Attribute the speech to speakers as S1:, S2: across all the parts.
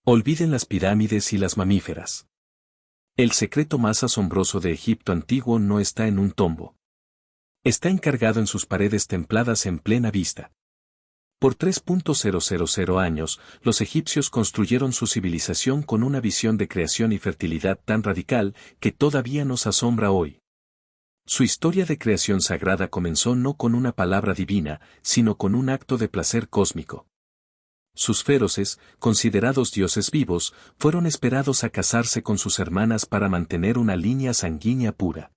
S1: Olviden las pirámides y las mamíferas. El secreto más asombroso de Egipto antiguo no está en un tombo. Está encargado en sus paredes templadas en plena vista. Por 3.000 años, los egipcios construyeron su civilización con una visión de creación y fertilidad tan radical que todavía nos asombra hoy. Su historia de creación sagrada comenzó no con una palabra divina, sino con un acto de placer cósmico. Sus feroces, considerados dioses vivos, fueron esperados a casarse con sus hermanas para mantener una línea sanguínea pura.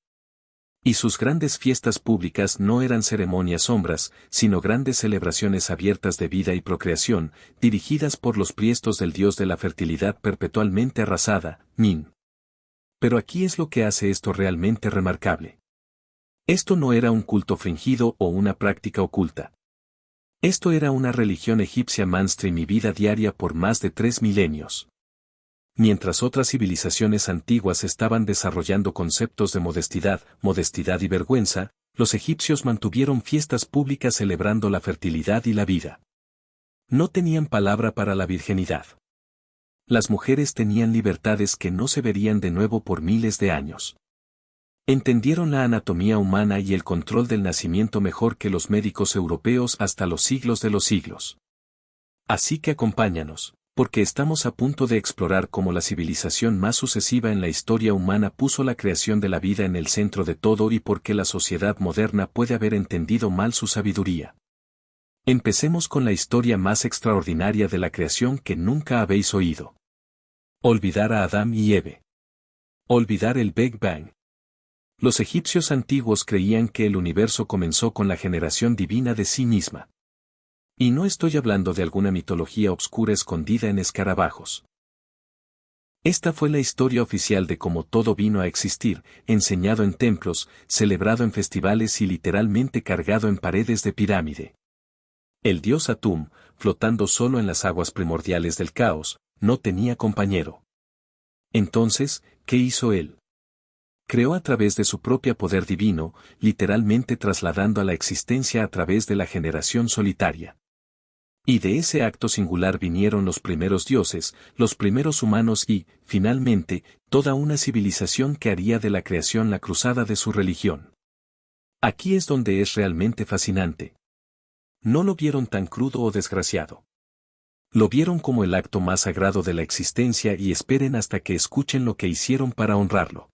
S1: Y sus grandes fiestas públicas no eran ceremonias sombras, sino grandes celebraciones abiertas de vida y procreación, dirigidas por los priestos del dios de la fertilidad perpetualmente arrasada, Min. Pero aquí es lo que hace esto realmente remarcable. Esto no era un culto fingido o una práctica oculta. Esto era una religión egipcia mainstream y vida diaria por más de 3 milenios. Mientras otras civilizaciones antiguas estaban desarrollando conceptos de modestidad y vergüenza, los egipcios mantuvieron fiestas públicas celebrando la fertilidad y la vida. No tenían palabra para la virginidad. Las mujeres tenían libertades que no se verían de nuevo por miles de años. Entendieron la anatomía humana y el control del nacimiento mejor que los médicos europeos hasta los siglos de los siglos. Así que acompáñanos, porque estamos a punto de explorar cómo la civilización más sucesiva en la historia humana puso la creación de la vida en el centro de todo y por qué la sociedad moderna puede haber entendido mal su sabiduría. Empecemos con la historia más extraordinaria de la creación que nunca habéis oído. Olvidar a Adán y Eve. Olvidar el Big Bang. Los egipcios antiguos creían que el universo comenzó con la generación divina de sí misma. Y no estoy hablando de alguna mitología obscura escondida en escarabajos. Esta fue la historia oficial de cómo todo vino a existir, enseñado en templos, celebrado en festivales y literalmente cargado en paredes de pirámide. El dios Atum, flotando solo en las aguas primordiales del caos, no tenía compañero. Entonces, ¿qué hizo él? Creó a través de su propio poder divino, literalmente trasladando a la existencia a través de la generación solitaria. Y de ese acto singular vinieron los primeros dioses, los primeros humanos y, finalmente, toda una civilización que haría de la creación la cruzada de su religión. Aquí es donde es realmente fascinante. No lo vieron tan crudo o desgraciado. Lo vieron como el acto más sagrado de la existencia y esperen hasta que escuchen lo que hicieron para honrarlo.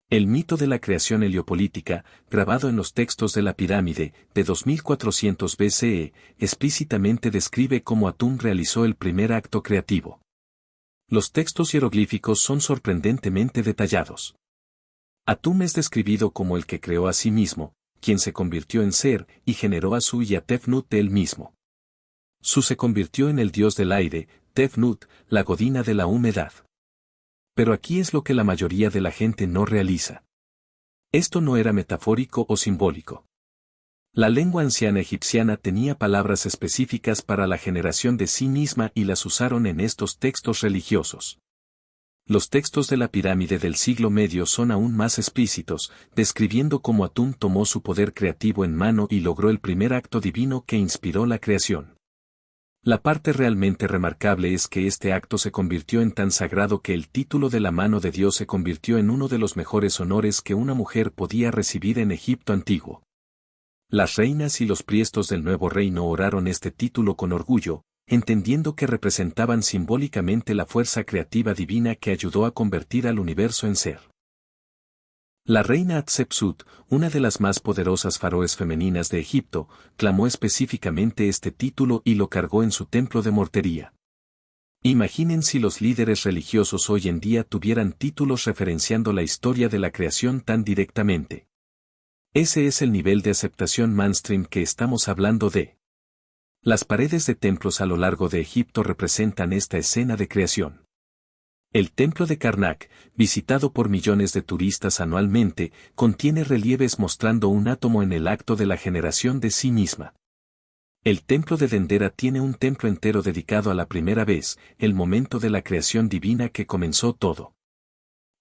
S1: El mito de la creación heliopolítica, grabado en los textos de la pirámide, de 2400 BCE, explícitamente describe cómo Atum realizó el primer acto creativo. Los textos jeroglíficos son sorprendentemente detallados. Atum es describido como el que creó a sí mismo, quien se convirtió en ser y generó a Su y a Tefnut de él mismo. Su se convirtió en el dios del aire, Tefnut, la godina de la humedad. Pero aquí es lo que la mayoría de la gente no realiza. Esto no era metafórico o simbólico. La lengua anciana egipciana tenía palabras específicas para la generación de sí misma y las usaron en estos textos religiosos. Los textos de la pirámide del siglo medio son aún más explícitos, describiendo cómo Atum tomó su poder creativo en mano y logró el primer acto divino que inspiró la creación. La parte realmente remarcable es que este acto se convirtió en tan sagrado que el título de la mano de Dios se convirtió en uno de los mejores honores que una mujer podía recibir en Egipto antiguo. Las reinas y los priestos del nuevo reino oraron este título con orgullo, entendiendo que representaban simbólicamente la fuerza creativa divina que ayudó a convertir al universo en ser. La reina Hatshepsut, una de las más poderosas faraoes femeninas de Egipto, clamó específicamente este título y lo cargó en su templo de mortería. Imaginen si los líderes religiosos hoy en día tuvieran títulos referenciando la historia de la creación tan directamente. Ese es el nivel de aceptación mainstream que estamos hablando de. Las paredes de templos a lo largo de Egipto representan esta escena de creación. El templo de Karnak, visitado por millones de turistas anualmente, contiene relieves mostrando un átomo en el acto de la generación de sí misma. El templo de Dendera tiene un templo entero dedicado a la primera vez, el momento de la creación divina que comenzó todo.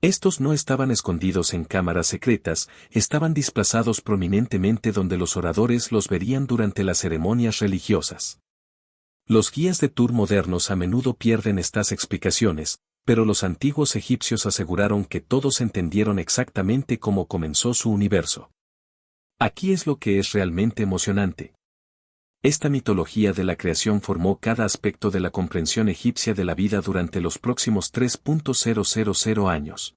S1: Estos no estaban escondidos en cámaras secretas, estaban desplazados prominentemente donde los oradores los verían durante las ceremonias religiosas. Los guías de tour modernos a menudo pierden estas explicaciones, pero los antiguos egipcios aseguraron que todos entendieron exactamente cómo comenzó su universo. Aquí es lo que es realmente emocionante. Esta mitología de la creación formó cada aspecto de la comprensión egipcia de la vida durante los próximos 3.000 años.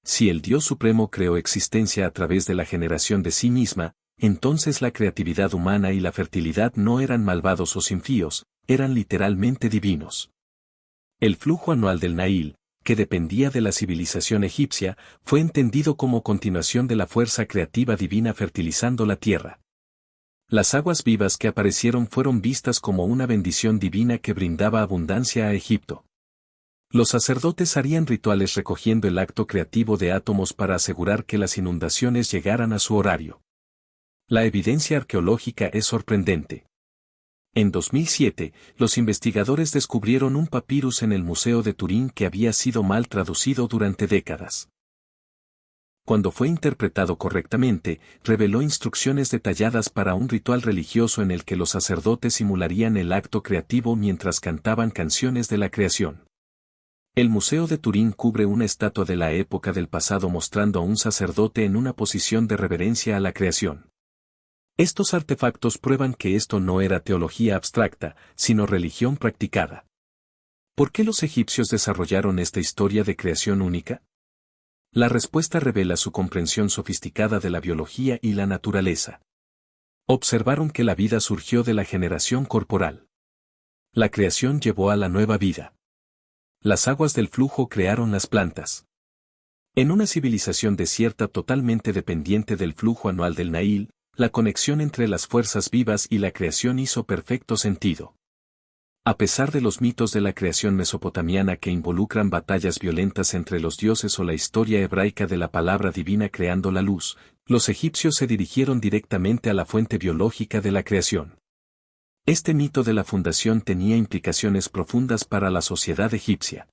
S1: Si el Dios Supremo creó existencia a través de la generación de sí misma, entonces la creatividad humana y la fertilidad no eran malvados o sinfíos, eran literalmente divinos. El flujo anual del Nahil, que dependía de la civilización egipcia, fue entendido como continuación de la fuerza creativa divina fertilizando la tierra. Las aguas vivas que aparecieron fueron vistas como una bendición divina que brindaba abundancia a Egipto. Los sacerdotes harían rituales recogiendo el acto creativo de átomos para asegurar que las inundaciones llegaran a su horario. La evidencia arqueológica es sorprendente. En 2007, los investigadores descubrieron un papirus en el Museo de Turín que había sido mal traducido durante décadas. Cuando fue interpretado correctamente, reveló instrucciones detalladas para un ritual religioso en el que los sacerdotes simularían el acto creativo mientras cantaban canciones de la creación. El Museo de Turín cubre una estatua de la época del pasado mostrando a un sacerdote en una posición de reverencia a la creación. Estos artefactos prueban que esto no era teología abstracta, sino religión practicada. ¿Por qué los egipcios desarrollaron esta historia de creación única? La respuesta revela su comprensión sofisticada de la biología y la naturaleza. Observaron que la vida surgió de la generación corporal. La creación llevó a la nueva vida. Las aguas del flujo crearon las plantas. En una civilización desierta totalmente dependiente del flujo anual del Nahil, la conexión entre las fuerzas vivas y la creación hizo perfecto sentido. A pesar de los mitos de la creación mesopotamiana que involucran batallas violentas entre los dioses o la historia hebraica de la palabra divina creando la luz, los egipcios se dirigieron directamente a la fuente biológica de la creación. Este mito de la fundación tenía implicaciones profundas para la sociedad egipcia.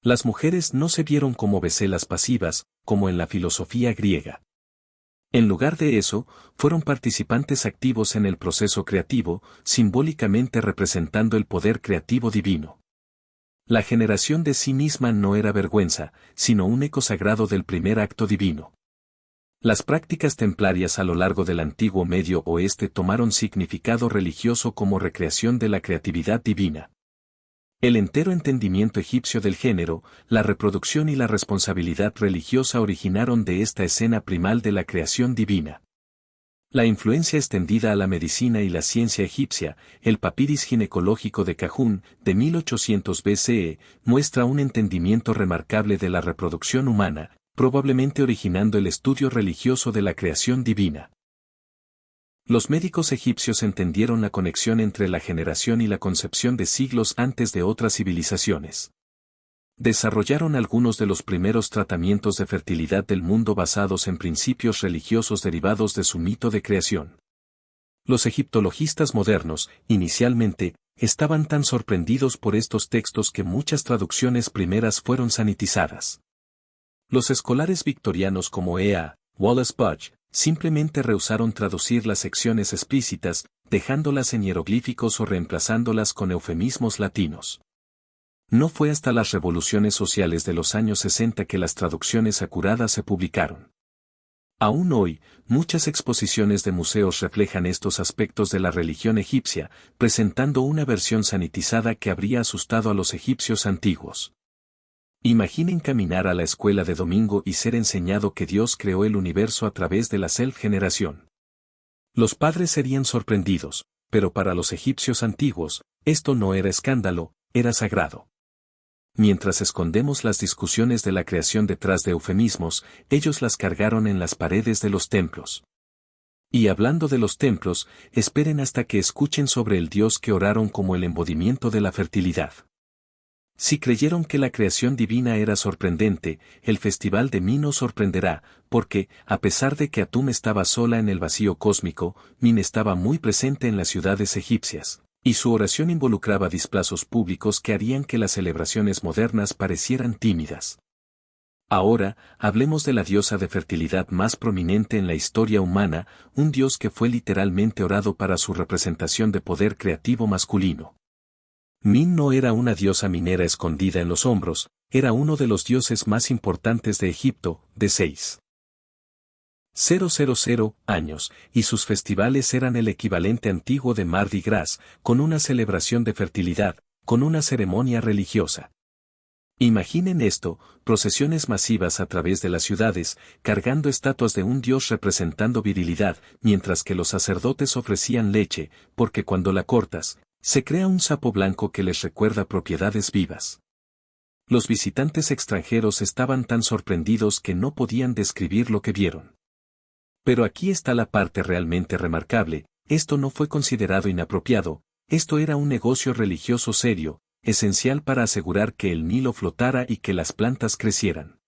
S1: Las mujeres no se vieron como beselas pasivas, como en la filosofía griega. En lugar de eso, fueron participantes activos en el proceso creativo, simbólicamente representando el poder creativo divino. La generación de sí misma no era vergüenza, sino un eco sagrado del primer acto divino. Las prácticas templarias a lo largo del antiguo Medio Oeste tomaron significado religioso como recreación de la creatividad divina. El entero entendimiento egipcio del género, la reproducción y la responsabilidad religiosa originaron de esta escena primal de la creación divina. La influencia extendida a la medicina y la ciencia egipcia, el papiris ginecológico de Cajún, de 1800 BCE, muestra un entendimiento remarcable de la reproducción humana, probablemente originando el estudio religioso de la creación divina. Los médicos egipcios entendieron la conexión entre la generación y la concepción de siglos antes de otras civilizaciones. Desarrollaron algunos de los primeros tratamientos de fertilidad del mundo basados en principios religiosos derivados de su mito de creación. Los egiptologistas modernos, inicialmente, estaban tan sorprendidos por estos textos que muchas traducciones primeras fueron sanitizadas. Los escolares victorianos como E.A. Wallace Budge, simplemente rehusaron traducir las secciones explícitas, dejándolas en hieroglíficos o reemplazándolas con eufemismos latinos. No fue hasta las revoluciones sociales de los años 60 que las traducciones acuradas se publicaron. Aún hoy, muchas exposiciones de museos reflejan estos aspectos de la religión egipcia, presentando una versión sanitizada que habría asustado a los egipcios antiguos. Imaginen caminar a la escuela de domingo y ser enseñado que Dios creó el universo a través de la self-generación. Los padres serían sorprendidos, pero para los egipcios antiguos, esto no era escándalo, era sagrado. Mientras escondemos las discusiones de la creación detrás de eufemismos, ellos las cargaron en las paredes de los templos. Y hablando de los templos, esperen hasta que escuchen sobre el Dios que oraron como el embodimiento de la fertilidad. Si creyeron que la creación divina era sorprendente, el Festival de Min nos sorprenderá, porque, a pesar de que Atum estaba sola en el vacío cósmico, Min estaba muy presente en las ciudades egipcias, y su oración involucraba displazos públicos que harían que las celebraciones modernas parecieran tímidas. Ahora, hablemos de la diosa de fertilidad más prominente en la historia humana, un dios que fue literalmente orado para su representación de poder creativo masculino. Min no era una diosa minera escondida en los hombros, era uno de los dioses más importantes de Egipto, de 6,000 años, y sus festivales eran el equivalente antiguo de Mardi Gras, con una celebración de fertilidad, con una ceremonia religiosa. Imaginen esto, procesiones masivas a través de las ciudades, cargando estatuas de un dios representando virilidad, mientras que los sacerdotes ofrecían leche, porque cuando la cortas, se crea un sapo blanco que les recuerda propiedades vivas. Los visitantes extranjeros estaban tan sorprendidos que no podían describir lo que vieron. Pero aquí está la parte realmente remarcable, esto no fue considerado inapropiado, esto era un negocio religioso serio, esencial para asegurar que el Nilo flotara y que las plantas crecieran.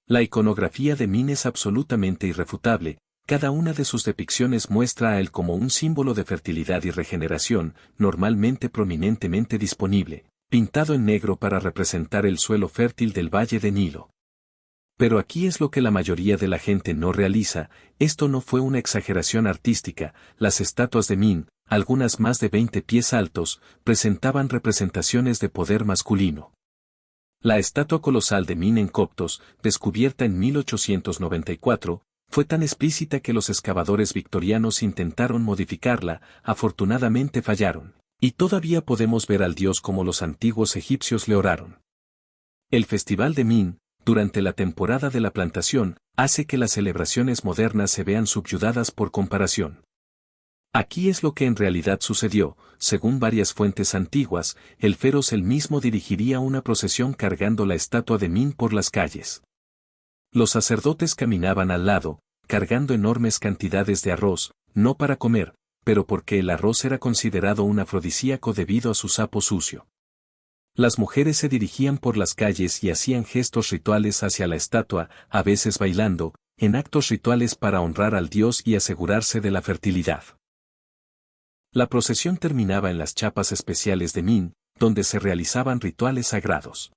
S1: La iconografía de Min es absolutamente irrefutable, cada una de sus depicciones muestra a él como un símbolo de fertilidad y regeneración, normalmente prominentemente disponible, pintado en negro para representar el suelo fértil del Valle de Nilo. Pero aquí es lo que la mayoría de la gente no realiza, esto no fue una exageración artística, las estatuas de Min, algunas más de 20 pies altos, presentaban representaciones de poder masculino. La estatua colosal de Min en Coptos, descubierta en 1894, fue tan explícita que los excavadores victorianos intentaron modificarla, afortunadamente fallaron, y todavía podemos ver al dios como los antiguos egipcios le oraron. El Festival de Min, durante la temporada de la plantación, hace que las celebraciones modernas se vean subyugadas por comparación. Aquí es lo que en realidad sucedió, según varias fuentes antiguas, el feroz él mismo dirigiría una procesión cargando la estatua de Min por las calles. Los sacerdotes caminaban al lado, cargando enormes cantidades de arroz, no para comer, pero porque el arroz era considerado un afrodisíaco debido a su sapo sucio. Las mujeres se dirigían por las calles y hacían gestos rituales hacia la estatua, a veces bailando, en actos rituales para honrar al dios y asegurarse de la fertilidad. La procesión terminaba en las chapas especiales de Min, donde se realizaban rituales sagrados.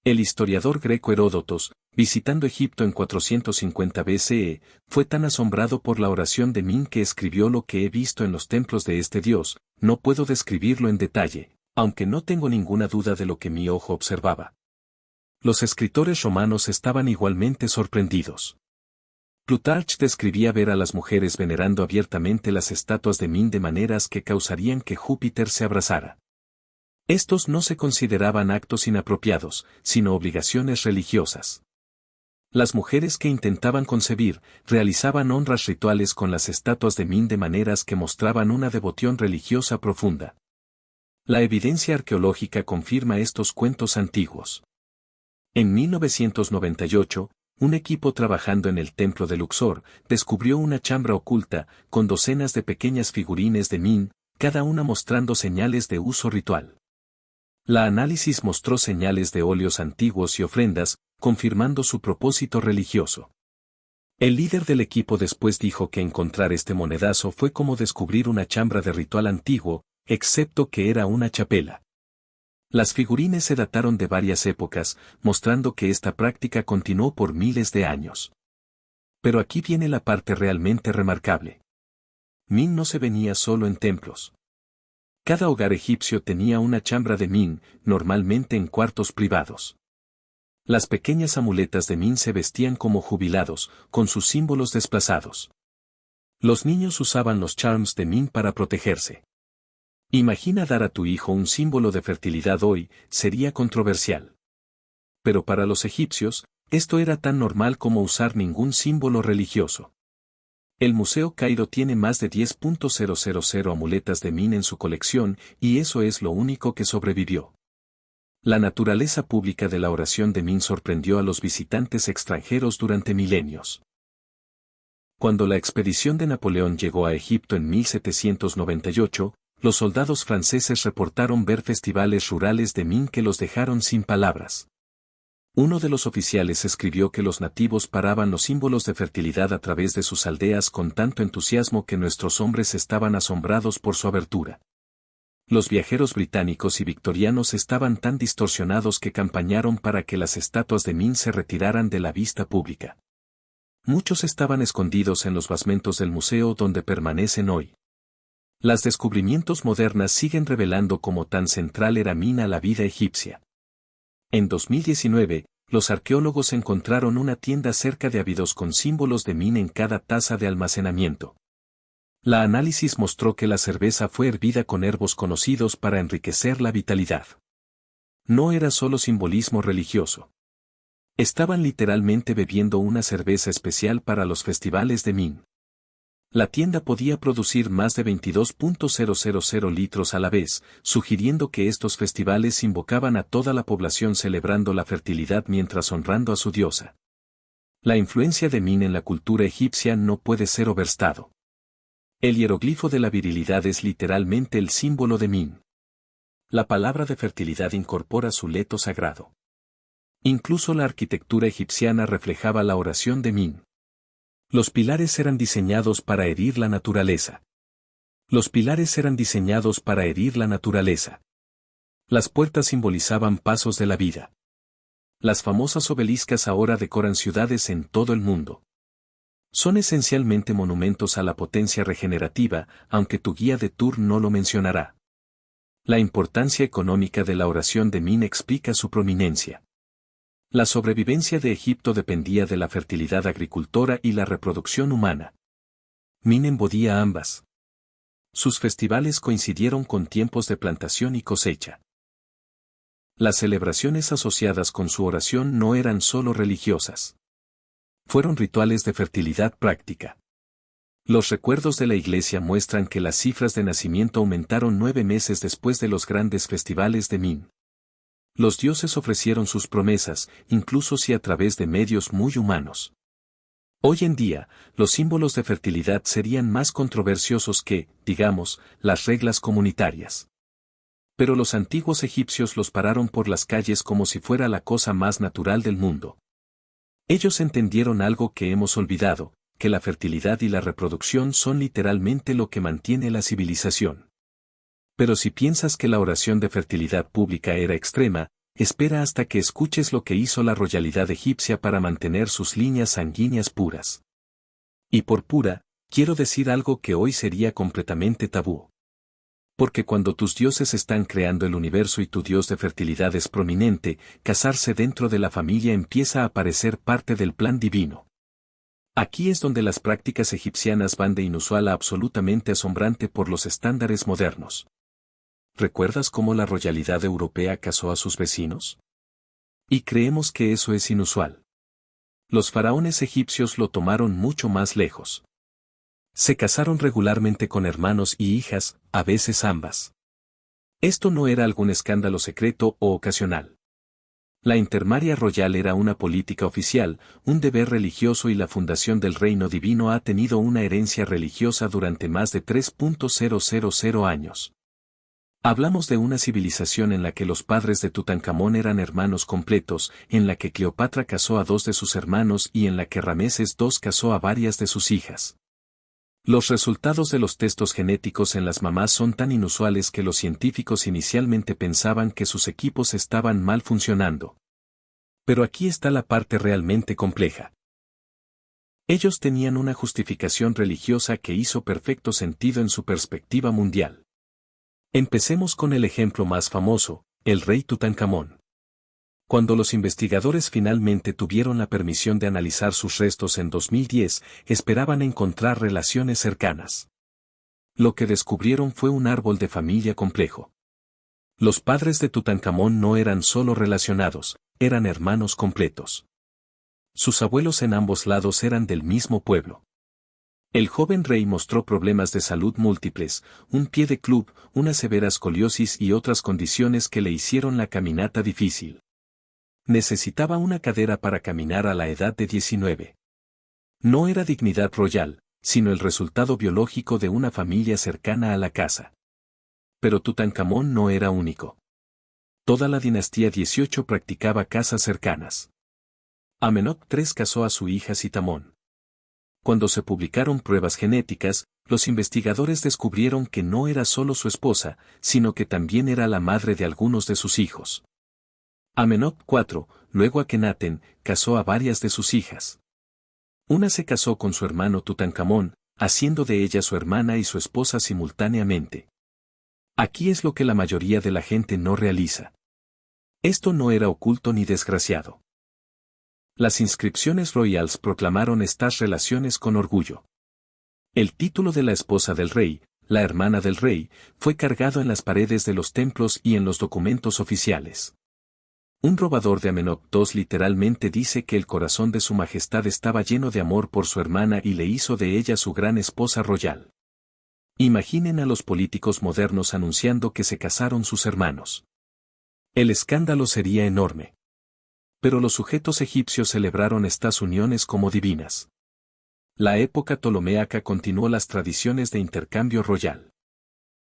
S1: El historiador greco Heródotos, visitando Egipto en 450 BCE, fue tan asombrado por la oración de Min que escribió: lo que he visto en los templos de este dios, no puedo describirlo en detalle, aunque no tengo ninguna duda de lo que mi ojo observaba. Los escritores romanos estaban igualmente sorprendidos. Plutarch describía ver a las mujeres venerando abiertamente las estatuas de Min de maneras que causarían que Júpiter se abrazara. Estos no se consideraban actos inapropiados, sino obligaciones religiosas. Las mujeres que intentaban concebir, realizaban honras rituales con las estatuas de Min de maneras que mostraban una devoción religiosa profunda. La evidencia arqueológica confirma estos cuentos antiguos. En 1998, un equipo trabajando en el templo de Luxor, descubrió una chambra oculta, con docenas de pequeñas figurines de Min, cada una mostrando señales de uso ritual. La análisis mostró señales de óleos antiguos y ofrendas, confirmando su propósito religioso. El líder del equipo después dijo que encontrar este monedazo fue como descubrir una chambra de ritual antiguo, excepto que era una chapela. Las figurines se dataron de varias épocas, mostrando que esta práctica continuó por miles de años. Pero aquí viene la parte realmente remarcable. Min no se venía solo en templos. Cada hogar egipcio tenía una chambra de Min, normalmente en cuartos privados. Las pequeñas amuletas de Min se vestían como jubilados, con sus símbolos desplazados. Los niños usaban los charms de Min para protegerse. Imagina dar a tu hijo un símbolo de fertilidad hoy, sería controversial. Pero para los egipcios, esto era tan normal como usar ningún símbolo religioso. El Museo Cairo tiene más de 10.000 amuletas de Min en su colección, y eso es lo único que sobrevivió. La naturaleza pública de la oración de Min sorprendió a los visitantes extranjeros durante milenios. Cuando la expedición de Napoleón llegó a Egipto en 1798, los soldados franceses reportaron ver festivales rurales de Min que los dejaron sin palabras. Uno de los oficiales escribió que los nativos paraban los símbolos de fertilidad a través de sus aldeas con tanto entusiasmo que nuestros hombres estaban asombrados por su abertura. Los viajeros británicos y victorianos estaban tan distorsionados que campañaron para que las estatuas de Min se retiraran de la vista pública. Muchos estaban escondidos en los basamentos del museo donde permanecen hoy. Las descubrimientos modernas siguen revelando cómo tan central era Min a la vida egipcia. En 2019, los arqueólogos encontraron una tienda cerca de Abidos con símbolos de Min en cada taza de almacenamiento. La análisis mostró que la cerveza fue hervida con herbos conocidos para enriquecer la vitalidad. No era solo simbolismo religioso. Estaban literalmente bebiendo una cerveza especial para los festivales de Min. La tienda podía producir más de 22.000 litros a la vez, sugiriendo que estos festivales invocaban a toda la población celebrando la fertilidad mientras honrando a su diosa. La influencia de Min en la cultura egipcia no puede ser overstado. El hieroglifo de la virilidad es literalmente el símbolo de Min. La palabra de fertilidad incorpora su leto sagrado. Incluso la arquitectura egipciana reflejaba la oración de Min. Los pilares eran diseñados para herir la naturaleza. Los pilares eran diseñados para herir la naturaleza. Las puertas simbolizaban pasos de la vida. Las famosas obeliscas ahora decoran ciudades en todo el mundo. Son esencialmente monumentos a la potencia regenerativa, aunque tu guía de tour no lo mencionará. La importancia económica de la oración de Min explica su prominencia. La sobrevivencia de Egipto dependía de la fertilidad agricultora y la reproducción humana. Min embodía ambas. Sus festivales coincidieron con tiempos de plantación y cosecha. Las celebraciones asociadas con su oración no eran solo religiosas. Fueron rituales de fertilidad práctica. Los recuerdos de la iglesia muestran que las cifras de nacimiento aumentaron 9 meses después de los grandes festivales de Min. Los dioses ofrecieron sus promesas, incluso si a través de medios muy humanos. Hoy en día, los símbolos de fertilidad serían más controversiosos que, digamos, las reglas comunitarias. Pero los antiguos egipcios los pararon por las calles como si fuera la cosa más natural del mundo. Ellos entendieron algo que hemos olvidado, que la fertilidad y la reproducción son literalmente lo que mantiene la civilización. Pero si piensas que la oración de fertilidad pública era extrema, espera hasta que escuches lo que hizo la royalidad egipcia para mantener sus líneas sanguíneas puras. Y por pura, quiero decir algo que hoy sería completamente tabú. Porque cuando tus dioses están creando el universo y tu dios de fertilidad es prominente, casarse dentro de la familia empieza a parecer parte del plan divino. Aquí es donde las prácticas egipcianas van de inusual a absolutamente asombrante por los estándares modernos. ¿Recuerdas cómo la royalidad europea casó a sus vecinos? Y creemos que eso es inusual. Los faraones egipcios lo tomaron mucho más lejos. Se casaron regularmente con hermanos y hijas, a veces ambas. Esto no era algún escándalo secreto o ocasional. La intermarria royal era una política oficial, un deber religioso y la fundación del reino divino ha tenido una herencia religiosa durante más de 3.000 años. Hablamos de una civilización en la que los padres de Tutankamón eran hermanos completos, en la que Cleopatra casó a 2 de sus hermanos y en la que Rameses II casó a varias de sus hijas. Los resultados de los testos genéticos en las mamás son tan inusuales que los científicos inicialmente pensaban que sus equipos estaban mal funcionando. Pero aquí está la parte realmente compleja. Ellos tenían una justificación religiosa que hizo perfecto sentido en su perspectiva mundial. Empecemos con el ejemplo más famoso, el rey Tutankamón. Cuando los investigadores finalmente tuvieron la permisión de analizar sus restos en 2010, esperaban encontrar relaciones cercanas. Lo que descubrieron fue un árbol de familia complejo. Los padres de Tutankamón no eran solo relacionados, eran hermanos completos. Sus abuelos en ambos lados eran del mismo pueblo. El joven rey mostró problemas de salud múltiples, un pie de club, una severa escoliosis y otras condiciones que le hicieron la caminata difícil. Necesitaba una cadera para caminar a la edad de 19. No era dignidad royal, sino el resultado biológico de una familia cercana a la casa. Pero Tutankamón no era único. Toda la dinastía 18 practicaba casas cercanas. Amenhotep III casó a su hija Sitamón. Cuando se publicaron pruebas genéticas, los investigadores descubrieron que no era solo su esposa, sino que también era la madre de algunos de sus hijos. Amenhotep IV, luego Akenatón, casó a varias de sus hijas. Una se casó con su hermano Tutankamón, haciendo de ella su hermana y su esposa simultáneamente. Aquí es lo que la mayoría de la gente no realiza. Esto no era oculto ni desgraciado. Las inscripciones royales proclamaron estas relaciones con orgullo. El título de la esposa del rey, la hermana del rey, fue cargado en las paredes de los templos y en los documentos oficiales. Un robador de Amenhotep II literalmente dice que el corazón de su majestad estaba lleno de amor por su hermana y le hizo de ella su gran esposa royal. Imaginen a los políticos modernos anunciando que se casaron sus hermanos. El escándalo sería enorme. Pero los sujetos egipcios celebraron estas uniones como divinas. La época ptolomeaca continuó las tradiciones de intercambio royal.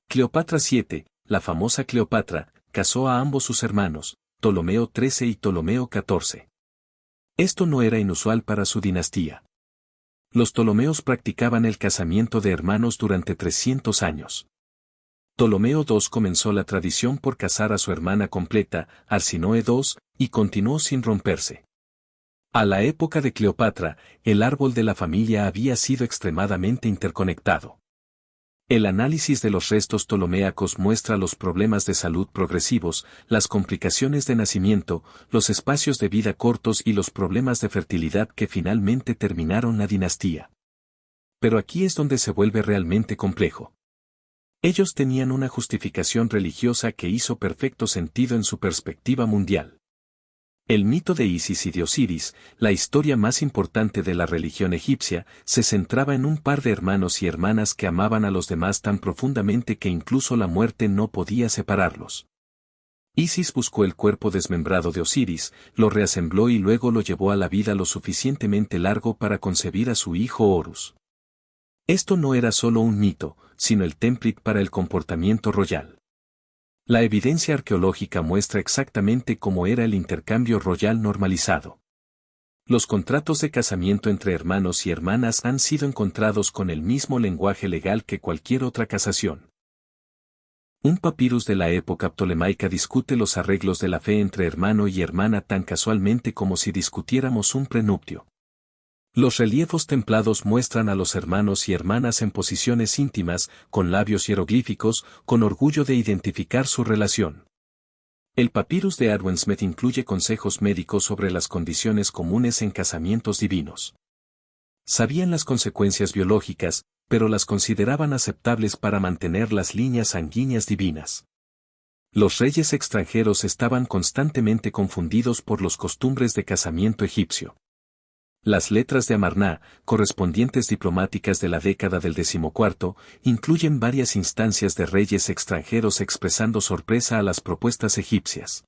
S1: Cleopatra VII, la famosa Cleopatra, casó a ambos sus hermanos, Ptolomeo XIII y Ptolomeo XIV. Esto no era inusual para su dinastía. Los Ptolomeos practicaban el casamiento de hermanos durante 300 años. Ptolomeo II comenzó la tradición por casar a su hermana completa, Arsinoe II, y continuó sin romperse. A la época de Cleopatra, el árbol de la familia había sido extremadamente interconectado. El análisis de los restos ptolomeacos muestra los problemas de salud progresivos, las complicaciones de nacimiento, los espacios de vida cortos y los problemas de fertilidad que finalmente terminaron la dinastía. Pero aquí es donde se vuelve realmente complejo. Ellos tenían una justificación religiosa que hizo perfecto sentido en su perspectiva mundial. El mito de Isis y de Osiris, la historia más importante de la religión egipcia, se centraba en un par de hermanos y hermanas que amaban a los demás tan profundamente que incluso la muerte no podía separarlos. Isis buscó el cuerpo desmembrado de Osiris, lo reasembló y luego lo llevó a la vida lo suficientemente largo para concebir a su hijo Horus. Esto no era solo un mito, sino el template para el comportamiento royal. La evidencia arqueológica muestra exactamente cómo era el intercambio royal normalizado. Los contratos de casamiento entre hermanos y hermanas han sido encontrados con el mismo lenguaje legal que cualquier otra casación. Un papirus de la época ptolemaica discute los arreglos de la fe entre hermano y hermana tan casualmente como si discutiéramos un prenuptio. Los reliefos templados muestran a los hermanos y hermanas en posiciones íntimas, con labios hieroglíficos, con orgullo de identificar su relación. El papirus de Arwensmith incluye consejos médicos sobre las condiciones comunes en casamientos divinos. Sabían las consecuencias biológicas, pero las consideraban aceptables para mantener las líneas sanguíneas divinas. Los reyes extranjeros estaban constantemente confundidos por los costumbres de casamiento egipcio. Las letras de Amarna, correspondientes diplomáticas de la década del XIV, incluyen varias instancias de reyes extranjeros expresando sorpresa a las propuestas egipcias.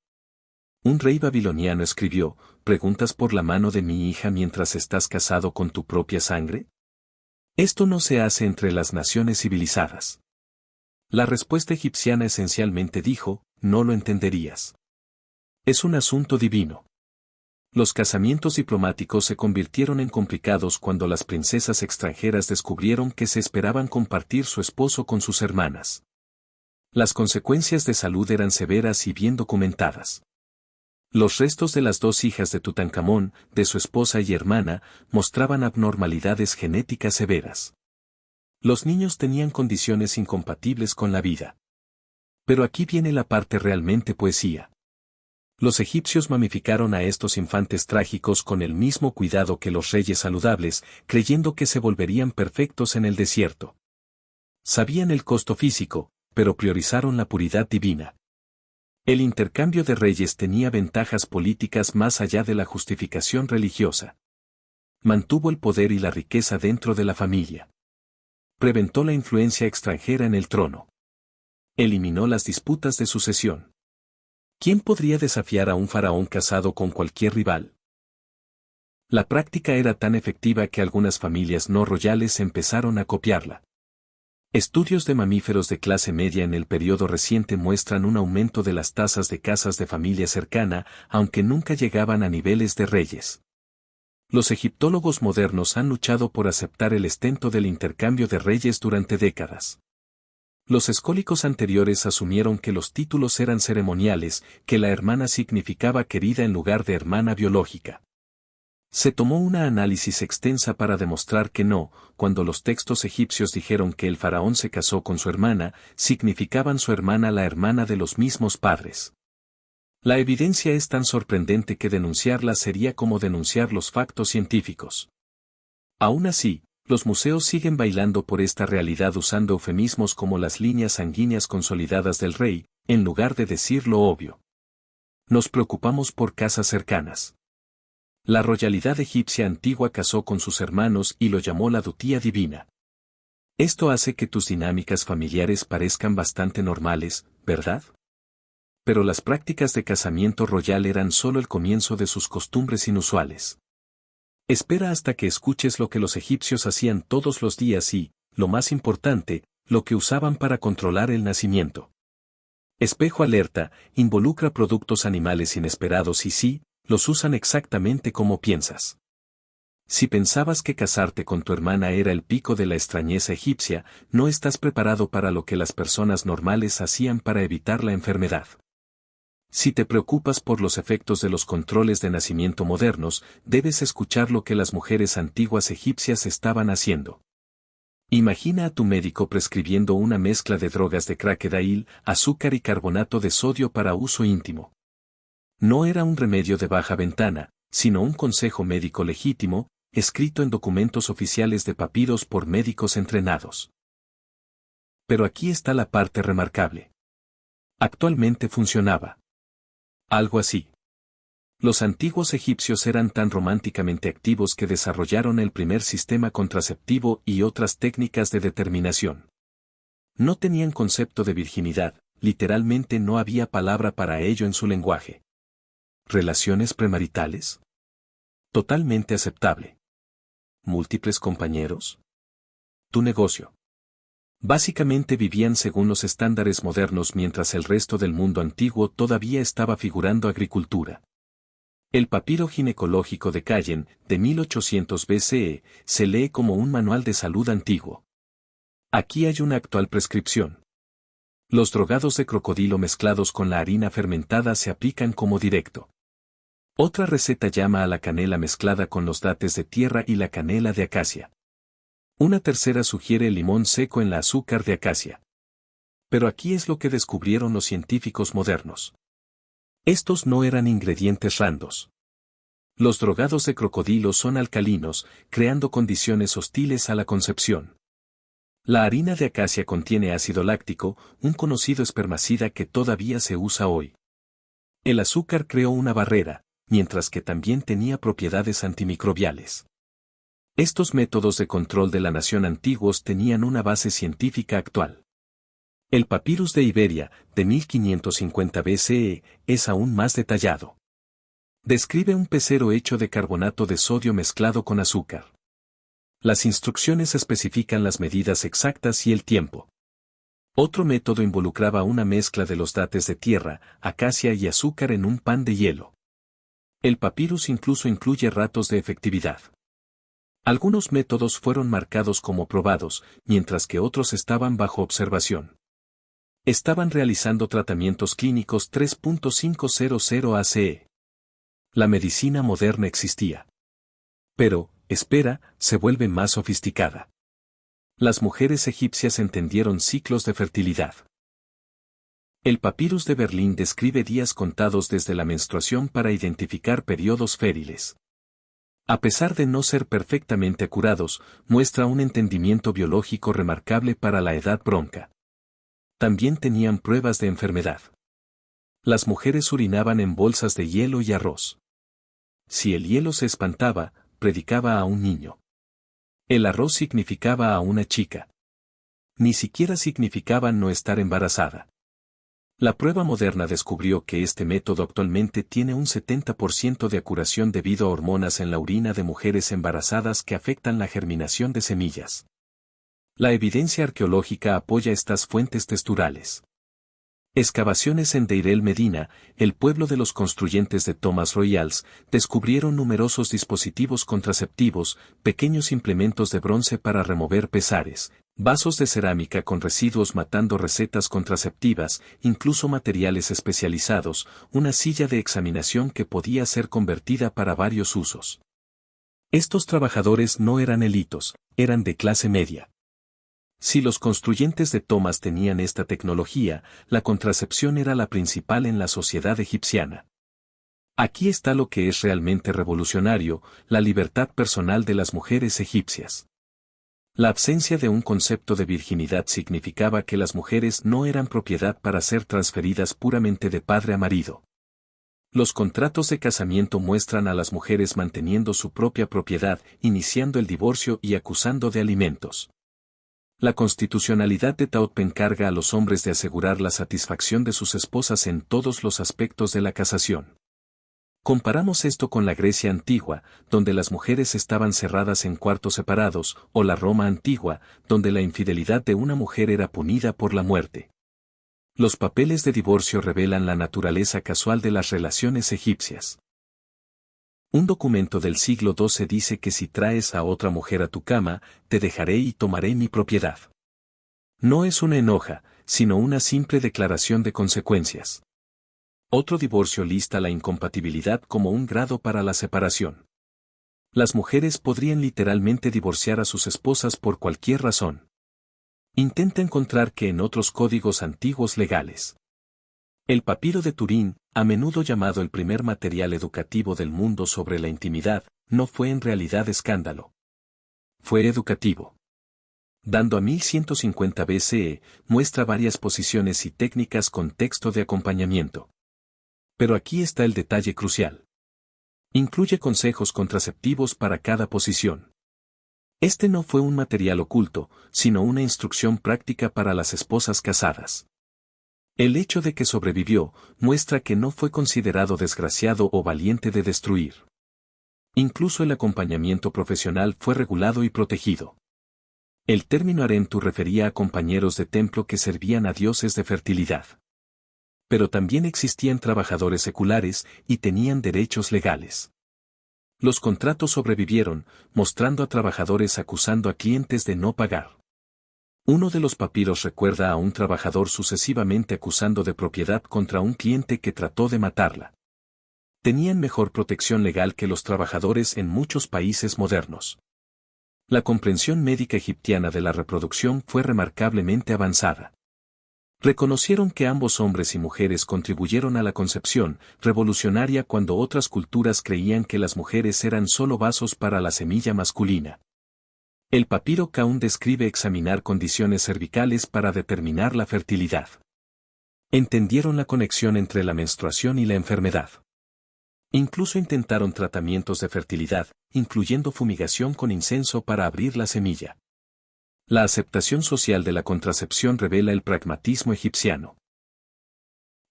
S1: Un rey babiloniano escribió, ¿preguntas por la mano de mi hija mientras estás casado con tu propia sangre? Esto no se hace entre las naciones civilizadas. La respuesta egipciana esencialmente dijo, no lo entenderías. Es un asunto divino. Los casamientos diplomáticos se convirtieron en complicados cuando las princesas extranjeras descubrieron que se esperaban compartir su esposo con sus hermanas. Las consecuencias de salud eran severas y bien documentadas. Los restos de las dos hijas de Tutankamón, de su esposa y hermana, mostraban abnormalidades genéticas severas. Los niños tenían condiciones incompatibles con la vida. Pero aquí viene la parte realmente poesía. Los egipcios mamificaron a estos infantes trágicos con el mismo cuidado que los reyes saludables, creyendo que se volverían perfectos en el desierto. Sabían el costo físico, pero priorizaron la puridad divina. El intercambio de reyes tenía ventajas políticas más allá de la justificación religiosa. Mantuvo el poder y la riqueza dentro de la familia. Preventó la influencia extranjera en el trono. Eliminó las disputas de sucesión. ¿Quién podría desafiar a un faraón casado con cualquier rival? La práctica era tan efectiva que algunas familias no royales empezaron a copiarla. Estudios de mamíferos de clase media en el periodo reciente muestran un aumento de las tasas de casas de familia cercana, aunque nunca llegaban a niveles de reyes. Los egiptólogos modernos han luchado por aceptar el estento del intercambio de reyes durante décadas. Los escólicos anteriores asumieron que los títulos eran ceremoniales, que la hermana significaba querida en lugar de hermana biológica. Se tomó una análisis extensa para demostrar que no, cuando los textos egipcios dijeron que el faraón se casó con su hermana, significaban su hermana la hermana de los mismos padres. La evidencia es tan sorprendente que denunciarla sería como denunciar los factos científicos. Aún así, los museos siguen bailando por esta realidad usando eufemismos como las líneas sanguíneas consolidadas del rey, en lugar de decir lo obvio. Nos preocupamos por casas cercanas. La royalidad egipcia antigua casó con sus hermanos y lo llamó la dutía divina. Esto hace que tus dinámicas familiares parezcan bastante normales, ¿verdad? Pero las prácticas de casamiento royal eran solo el comienzo de sus costumbres inusuales. Espera hasta que escuches lo que los egipcios hacían todos los días y, lo más importante, lo que usaban para controlar el nacimiento. Espejo alerta, involucra productos animales inesperados y sí, los usan exactamente como piensas. Si pensabas que casarte con tu hermana era el pico de la extrañeza egipcia, no estás preparado para lo que las personas normales hacían para evitar la enfermedad. Si te preocupas por los efectos de los controles de nacimiento modernos, debes escuchar lo que las mujeres antiguas egipcias estaban haciendo. Imagina a tu médico prescribiendo una mezcla de drogas de crocodile, azúcar y carbonato de sodio para uso íntimo. No era un remedio de baja ventana, sino un consejo médico legítimo, escrito en documentos oficiales de papiros por médicos entrenados. Pero aquí está la parte remarcable. Actualmente funcionaba. Algo así. Los antiguos egipcios eran tan románticamente activos que desarrollaron el primer sistema contraceptivo y otras técnicas de determinación. No tenían concepto de virginidad, literalmente no había palabra para ello en su lenguaje. ¿Relaciones premaritales? Totalmente aceptable. ¿Múltiples compañeros? Tu negocio. Básicamente vivían según los estándares modernos mientras el resto del mundo antiguo todavía estaba figurando agricultura. El papiro ginecológico de Cayen, de 1800 BCE, se lee como un manual de salud antiguo. Aquí hay una actual prescripción. Los drogados de crocodilo mezclados con la harina fermentada se aplican como directo. Otra receta llama a la canela mezclada con los dates de tierra y la canela de acacia. Una tercera sugiere el limón seco en la azúcar de acacia. Pero aquí es lo que descubrieron los científicos modernos. Estos no eran ingredientes randos. Los drogados de crocodilo son alcalinos, creando condiciones hostiles a la concepción. La harina de acacia contiene ácido láctico, un conocido espermicida que todavía se usa hoy. El azúcar creó una barrera, mientras que también tenía propiedades antimicrobiales. Estos métodos de control de la nación antiguos tenían una base científica actual. El papirus de Iberia, de 1550 BCE, es aún más detallado. Describe un pecero hecho de carbonato de sodio mezclado con azúcar. Las instrucciones especifican las medidas exactas y el tiempo. Otro método involucraba una mezcla de los dates de tierra, acacia y azúcar en un pan de hielo. El papirus incluso incluye ratos de efectividad. Algunos métodos fueron marcados como probados, mientras que otros estaban bajo observación. Estaban realizando tratamientos clínicos 3.500 ACE. La medicina moderna existía. Pero, espera, se vuelve más sofisticada. Las mujeres egipcias entendieron ciclos de fertilidad. El papirus de Berlín describe días contados desde la menstruación para identificar periodos fériles. A pesar de no ser perfectamente acurados, muestra un entendimiento biológico remarcable para la edad bronca. También tenían pruebas de enfermedad. Las mujeres urinaban en bolsas de hielo y arroz. Si el hielo se espantaba, predicaba a un niño. El arroz significaba a una chica. Ni siquiera significaba no estar embarazada. La prueba moderna descubrió que este método actualmente tiene un 70% de acuración debido a hormonas en la orina de mujeres embarazadas que afectan la germinación de semillas. La evidencia arqueológica apoya estas fuentes texturales. Excavaciones en Deir el-Medina, el pueblo de los construyentes de Thomas Royals, descubrieron numerosos dispositivos contraceptivos, pequeños implementos de bronce para remover pesares, vasos de cerámica con residuos matando recetas contraceptivas, incluso materiales especializados, una silla de examinación que podía ser convertida para varios usos. Estos trabajadores no eran élitos, eran de clase media. Si los construyentes de Thomas tenían esta tecnología, la contracepción era la principal en la sociedad egipciana. Aquí está lo que es realmente revolucionario, la libertad personal de las mujeres egipcias. La ausencia de un concepto de virginidad significaba que las mujeres no eran propiedad para ser transferidas puramente de padre a marido. Los contratos de casamiento muestran a las mujeres manteniendo su propia propiedad, iniciando el divorcio y acusando de alimentos. La constitucionalidad de Taotpe encarga a los hombres de asegurar la satisfacción de sus esposas en todos los aspectos de la casación. Comparamos esto con la Grecia antigua, donde las mujeres estaban cerradas en cuartos separados, o la Roma antigua, donde la infidelidad de una mujer era punida por la muerte. Los papeles de divorcio revelan la naturaleza casual de las relaciones egipcias. Un documento del siglo XII dice que si traes a otra mujer a tu cama, te dejaré y tomaré mi propiedad. No es una enoja, sino una simple declaración de consecuencias. Otro divorcio lista la incompatibilidad como un grado para la separación. Las mujeres podrían literalmente divorciar a sus esposas por cualquier razón. Intenta encontrar que en otros códigos antiguos legales. El papiro de Turín, a menudo llamado el primer material educativo del mundo sobre la intimidad, no fue en realidad escándalo. Fue educativo. Dando a 1150 BCE, muestra varias posiciones y técnicas con texto de acompañamiento. Pero aquí está el detalle crucial. Incluye consejos contraceptivos para cada posición. Este no fue un material oculto, sino una instrucción práctica para las esposas casadas. El hecho de que sobrevivió muestra que no fue considerado desgraciado o valiente de destruir. Incluso el acompañamiento profesional fue regulado y protegido. El término harentu refería a compañeros de templo que servían a dioses de fertilidad. Pero también existían trabajadores seculares y tenían derechos legales. Los contratos sobrevivieron, mostrando a trabajadores acusando a clientes de no pagar. Uno de los papiros recuerda a un trabajador sucesivamente acusando de propiedad contra un cliente que trató de matarla. Tenían mejor protección legal que los trabajadores en muchos países modernos. La comprensión médica egipciana de la reproducción fue remarcablemente avanzada. Reconocieron que ambos hombres y mujeres contribuyeron a la concepción, revolucionaria cuando otras culturas creían que las mujeres eran solo vasos para la semilla masculina. El papiro Kaun describe examinar condiciones cervicales para determinar la fertilidad. Entendieron la conexión entre la menstruación y la enfermedad. Incluso intentaron tratamientos de fertilidad, incluyendo fumigación con incienso para abrir la semilla. La aceptación social de la contracepción revela el pragmatismo egipciano.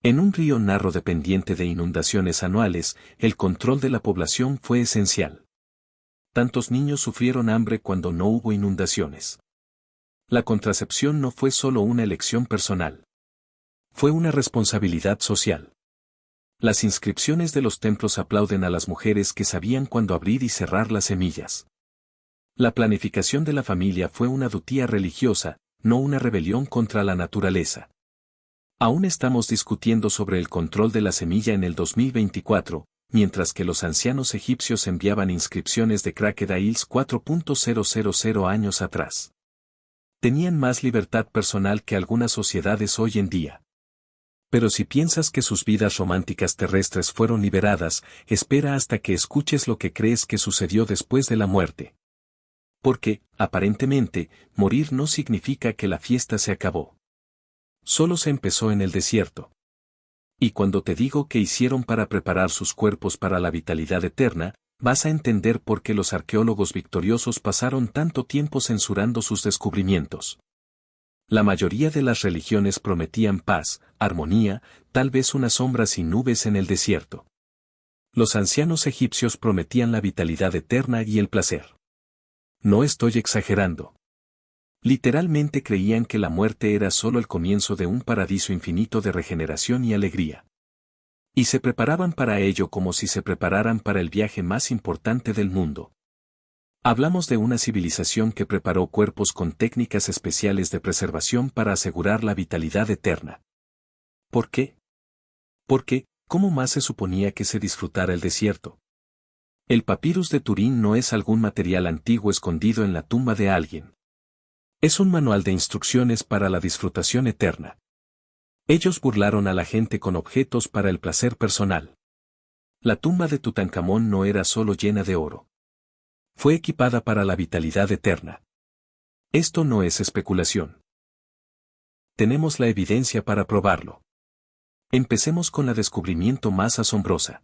S1: En un río Narro dependiente de inundaciones anuales, el control de la población fue esencial. Tantos niños sufrieron hambre cuando no hubo inundaciones. La contracepción no fue solo una elección personal. Fue una responsabilidad social. Las inscripciones de los templos aplauden a las mujeres que sabían cuándo abrir y cerrar las semillas. La planificación de la familia fue una dutía religiosa, no una rebelión contra la naturaleza. Aún estamos discutiendo sobre el control de la semilla en el 2024, mientras que los ancianos egipcios enviaban inscripciones de Crocodiles 4.000 años atrás. Tenían más libertad personal que algunas sociedades hoy en día. Pero si piensas que sus vidas románticas terrestres fueron liberadas, espera hasta que escuches lo que crees que sucedió después de la muerte. Porque, aparentemente, morir no significa que la fiesta se acabó. Solo se empezó en el desierto. Y cuando te digo que hicieron para preparar sus cuerpos para la vitalidad eterna, vas a entender por qué los arqueólogos victoriosos pasaron tanto tiempo censurando sus descubrimientos. La mayoría de las religiones prometían paz, armonía, tal vez unas sombras y nubes en el desierto. Los ancianos egipcios prometían la vitalidad eterna y el placer. No estoy exagerando. Literalmente creían que la muerte era solo el comienzo de un paraíso infinito de regeneración y alegría. Y se preparaban para ello como si se prepararan para el viaje más importante del mundo. Hablamos de una civilización que preparó cuerpos con técnicas especiales de preservación para asegurar la vitalidad eterna. ¿Por qué? Porque, ¿cómo más se suponía que se disfrutara el desierto? El papirus de Turín no es algún material antiguo escondido en la tumba de alguien. Es un manual de instrucciones para la disfrutación eterna. Ellos burlaron a la gente con objetos para el placer personal. La tumba de Tutankamón no era solo llena de oro. Fue equipada para la vitalidad eterna. Esto no es especulación. Tenemos la evidencia para probarlo. Empecemos con la descubrimiento más asombrosa.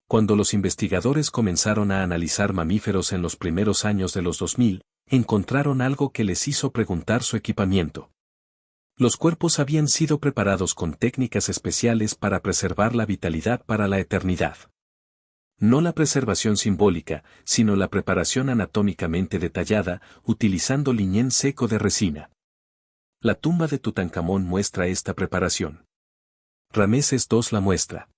S1: Cuando los investigadores comenzaron a analizar mamíferos en los primeros años de los 2000, encontraron algo que les hizo preguntar su equipamiento. Los cuerpos habían sido preparados con técnicas especiales para preservar la vitalidad para la eternidad. No la preservación simbólica, sino la preparación anatómicamente detallada, utilizando liñén seco de resina. La tumba de Tutankamón muestra esta preparación. Rameses II la muestra.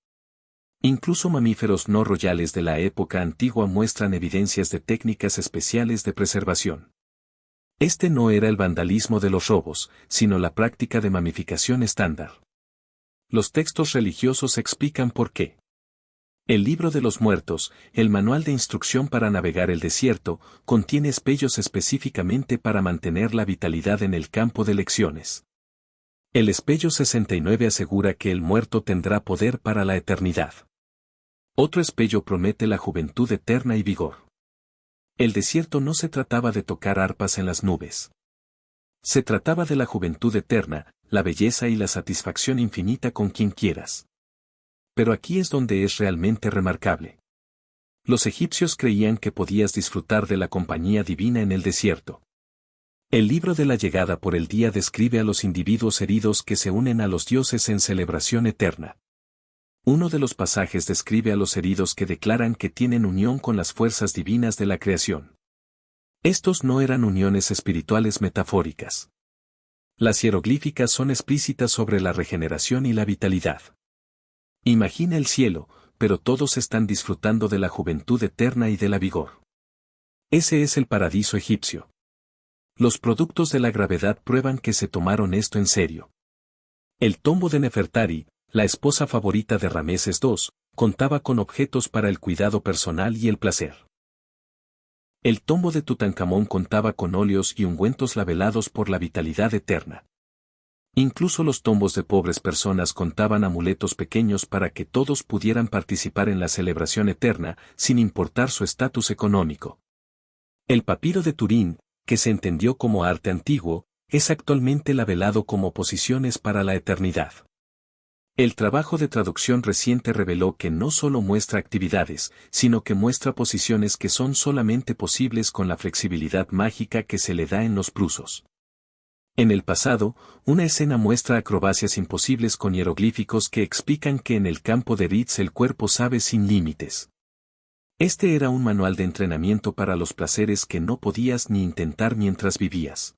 S1: Incluso mamíferos no royales de la época antigua muestran evidencias de técnicas especiales de preservación. Este no era el vandalismo de los robos, sino la práctica de mamificación estándar. Los textos religiosos explican por qué. El libro de los muertos, el manual de instrucción para navegar el desierto, contiene espellos específicamente para mantener la vitalidad en el campo de lecciones. El espello 69 asegura que el muerto tendrá poder para la eternidad. Otro espello promete la juventud eterna y vigor. El desierto no se trataba de tocar arpas en las nubes. Se trataba de la juventud eterna, la belleza y la satisfacción infinita con quien quieras. Pero aquí es donde es realmente remarcable. Los egipcios creían que podías disfrutar de la compañía divina en el desierto. El libro de la llegada por el día describe a los individuos heridos que se unen a los dioses en celebración eterna. Uno de los pasajes describe a los heridos que declaran que tienen unión con las fuerzas divinas de la creación. Estos no eran uniones espirituales metafóricas. Las hieroglíficas son explícitas sobre la regeneración y la vitalidad. Imagina el cielo, pero todos están disfrutando de la juventud eterna y de la vigor. Ese es el paraíso egipcio. Los productos de la gravedad prueban que se tomaron esto en serio. El tombo de Nefertari, la esposa favorita de Rameses II, contaba con objetos para el cuidado personal y el placer. El tombo de Tutankamón contaba con óleos y ungüentos labelados por la vitalidad eterna. Incluso los tombos de pobres personas contaban amuletos pequeños para que todos pudieran participar en la celebración eterna, sin importar su estatus económico. El papiro de Turín, que se entendió como arte antiguo, es actualmente labelado como posiciones para la eternidad. El trabajo de traducción reciente reveló que no solo muestra actividades, sino que muestra posiciones que son solamente posibles con la flexibilidad mágica que se le da en los prusos. En el pasado, una escena muestra acrobacias imposibles con hieroglíficos que explican que en el campo de Ritz el cuerpo sabe sin límites. Este era un manual de entrenamiento para los placeres que no podías ni intentar mientras vivías.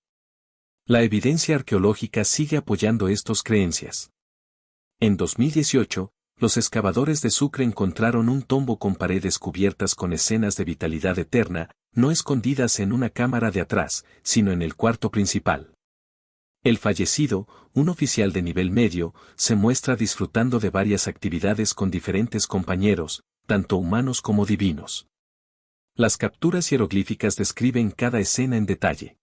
S1: La evidencia arqueológica sigue apoyando estas creencias. En 2018, los excavadores de Sucre encontraron un tombo con paredes cubiertas con escenas de vitalidad eterna, no escondidas en una cámara de atrás, sino en el cuarto principal. El fallecido, un oficial de nivel medio, se muestra disfrutando de varias actividades con diferentes compañeros, tanto humanos como divinos. Las capturas hieroglíficas describen cada escena en detalle.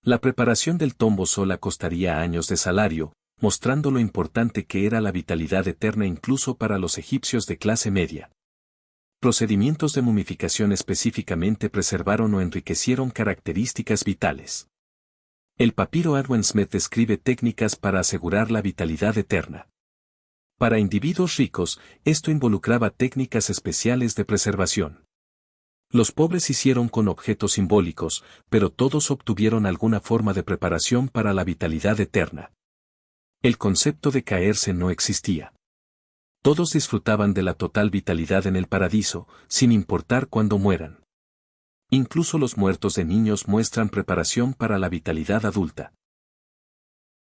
S1: La preparación del tombo sola costaría años de salario, mostrando lo importante que era la vitalidad eterna incluso para los egipcios de clase media. Procedimientos de momificación específicamente preservaron o enriquecieron características vitales. El papiro Edwin Smith describe técnicas para asegurar la vitalidad eterna. Para individuos ricos, esto involucraba técnicas especiales de preservación. Los pobres hicieron con objetos simbólicos, pero todos obtuvieron alguna forma de preparación para la vitalidad eterna. El concepto de caerse no existía. Todos disfrutaban de la total vitalidad en el paraíso, sin importar cuándo mueran. Incluso los muertos de niños muestran preparación para la vitalidad adulta.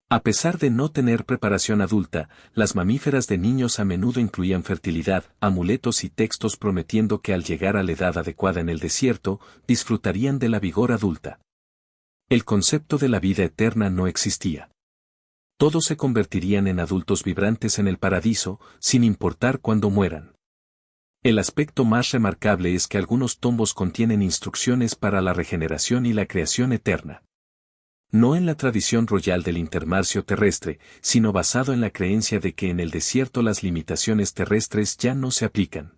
S1: A pesar de no tener preparación adulta, las mamíferas de niños a menudo incluían fertilidad, amuletos y textos prometiendo que al llegar a la edad adecuada en el desierto, disfrutarían de la vigor adulta. El concepto de la vida eterna no existía. Todos se convertirían en adultos vibrantes en el paraíso, sin importar cuándo mueran. El aspecto más remarcable es que algunos tombos contienen instrucciones para la regeneración y la creación eterna. No en la tradición royal del intermarcio terrestre, sino basado en la creencia de que en el desierto las limitaciones terrestres ya no se aplican.